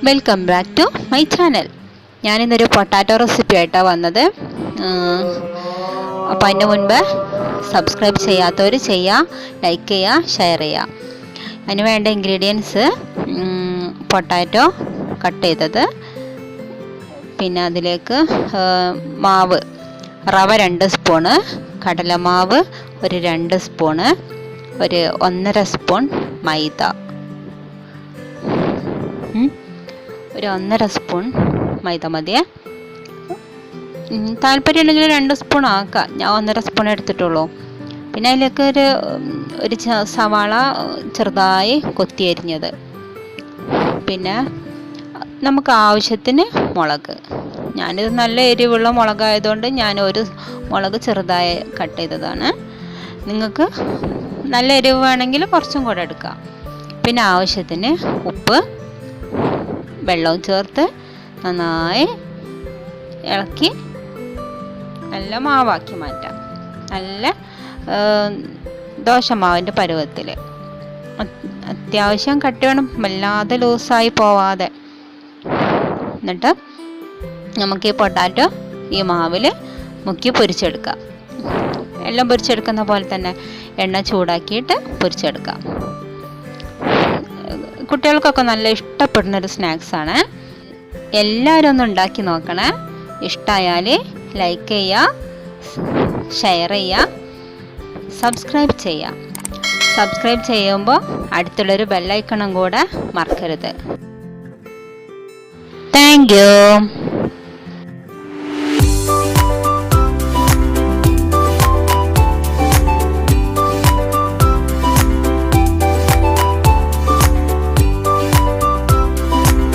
Welcome back to my channel. ഞാനിന്നൊരു potato recipe ആയിട്ടാണ് വന്നത്. അപ്പോൾ അതിന് മുൻപ് സബ്സ്ക്രൈബ് ചെയ്യാത്തവർ ചെയ്യുക, ലൈക്ക് ചെയ്യുക, ഷെയർ ചെയ്യുക. അതിന് വേണ്ട ഇൻഗ്രീഡിയൻസ്: പൊട്ടാറ്റോ കട്ട് ചെയ്തത്, പിന്നെ അതിലേക്ക് മാവ്, റവ 2 സ്പൂണ്, കടലമാവ് ഒരു 2 സ്പൂണ്, ഒരു 1.5 സ്പൂൺ മൈദ, ഒരു 1.5 സ്പൂൺ മൈദ മതിയേ. താല്പര്യമുണ്ടെങ്കിൽ 2 സ്പൂൺ ആക്കാം. ഞാൻ 1.5 സ്പൂൺ എടുത്തിട്ടുള്ളൂ. പിന്നെ അതിലേക്ക് ഒരു സവാള ചെറുതായി കൊത്തി അരിഞ്ഞത്, പിന്നെ നമുക്ക് ആവശ്യത്തിന് മുളക്. ഞാനിത് നല്ല എരിവുള്ള മുളകായതുകൊണ്ട് ഞാൻ ഒരു മുളക് ചെറുതായി കട്ട് ചെയ്തതാണ്. നിങ്ങൾക്ക് നല്ല എരിവ് വേണമെങ്കിൽ കുറച്ചും കൂടെ എടുക്കാം. പിന്നെ ആവശ്യത്തിന് ഉപ്പ്, വെള്ളവും ചേർത്ത് നന്നായി ഇളക്കി നല്ല മാവാക്കി മാറ്റാം. നല്ല ദോശമാവിൻ്റെ പരുവത്തിൽ. അത്യാവശ്യം കട്ടി വേണം, വല്ലാതെ ലൂസായി പോവാതെ. എന്നിട്ട് നമുക്ക് ഈ പൊട്ടാറ്റോ ഈ മാവിൽ മുക്കി പൊരിച്ചെടുക്കാം. എല്ലാം പൊരിച്ചെടുക്കുന്ന പോലെ തന്നെ എണ്ണ ചൂടാക്കിയിട്ട് പൊരിച്ചെടുക്കാം. കുട്ടികൾക്കൊക്കെ നല്ല ഇഷ്ടപ്പെടുന്നൊരു സ്നാക്സാണ്. എല്ലാവരും ഒന്ന് ഉണ്ടാക്കി നോക്കണേ. ഇഷ്ടമായാൽ ലൈക്ക് ചെയ്യുക, ഷെയർ ചെയ്യുക, സബ്സ്ക്രൈബ് ചെയ്യുക. സബ്സ്ക്രൈബ് ചെയ്യുമ്പോൾ അടുത്തുള്ളൊരു ബെല്ലൈക്കണും കൂടെ മറക്കരുത്. Thank you.